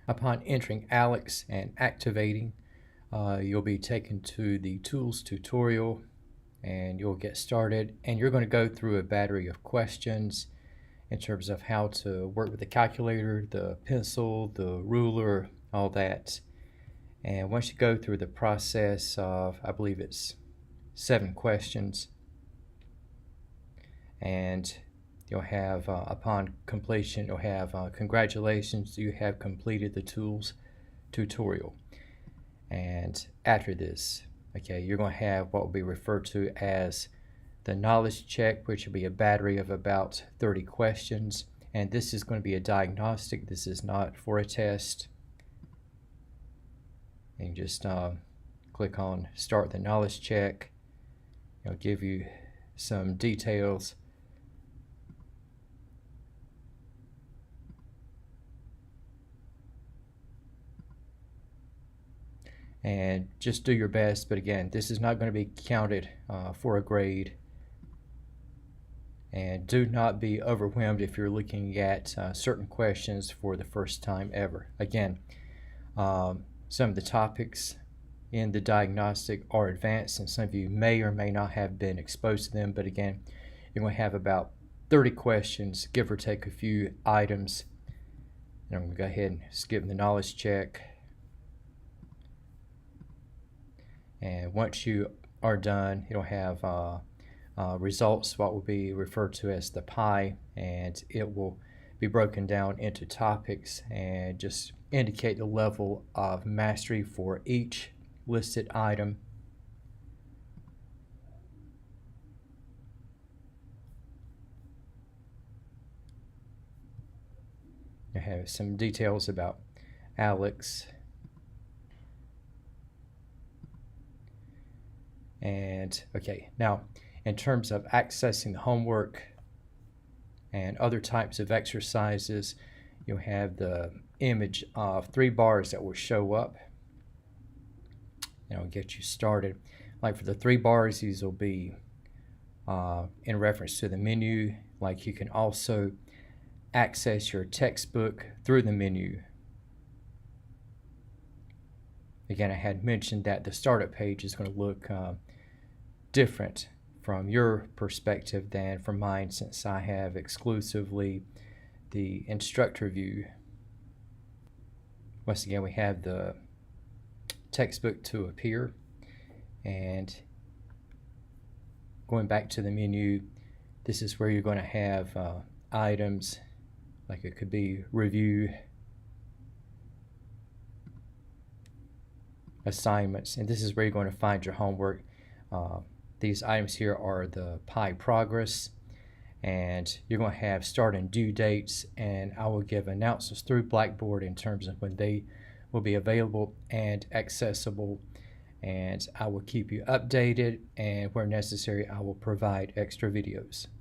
Upon entering ALEKS and activating, you'll be taken to the tools tutorial and you'll get started, and you're going to go through a battery of questions in terms of how to work with the calculator, the pencil, the ruler, all that. And once you go through the process of, I believe it's 7 questions, and you'll have, upon completion, you'll have congratulations, you have completed the tools tutorial. And after this, okay, you're going to have what will be referred to as the knowledge check, which will be a battery of about 30 questions. And this is going to be a diagnostic. This is not for a test. And just click on start the knowledge check. It'll give you some details. And just do your best, but again, this is not going to be counted for a grade. And do not be overwhelmed if you're looking at certain questions for the first time ever. Again, some of the topics in the diagnostic are advanced, and some of you may or may not have been exposed to them, but again, you're going to have about 30 questions, give or take a few items. And I'm going to go ahead and skip the knowledge check. And once you are done, it'll have results, what will be referred to as the pie, and it will be broken down into topics and just indicate the level of mastery for each listed item. I have some details about ALEKS. And okay, now in terms of accessing the homework and other types of exercises, you'll have the image of 3 bars that will show up, and it'll get you started. Like for the 3 bars, these will be in reference to the menu. Like you can also access your textbook through the menu. Again, I had mentioned that the startup page is going to look different from your perspective than from mine, since I have exclusively the instructor view. Once again, we have the textbook to appear, and going back to the menu, this is where you're going to have items, like it could be review, assignments, and this is where you're going to find your homework. These items here are the pie progress, and you're going to have start and due dates, and I will give announcements through Blackboard in terms of when they will be available and accessible, and I will keep you updated, and where necessary I will provide extra videos.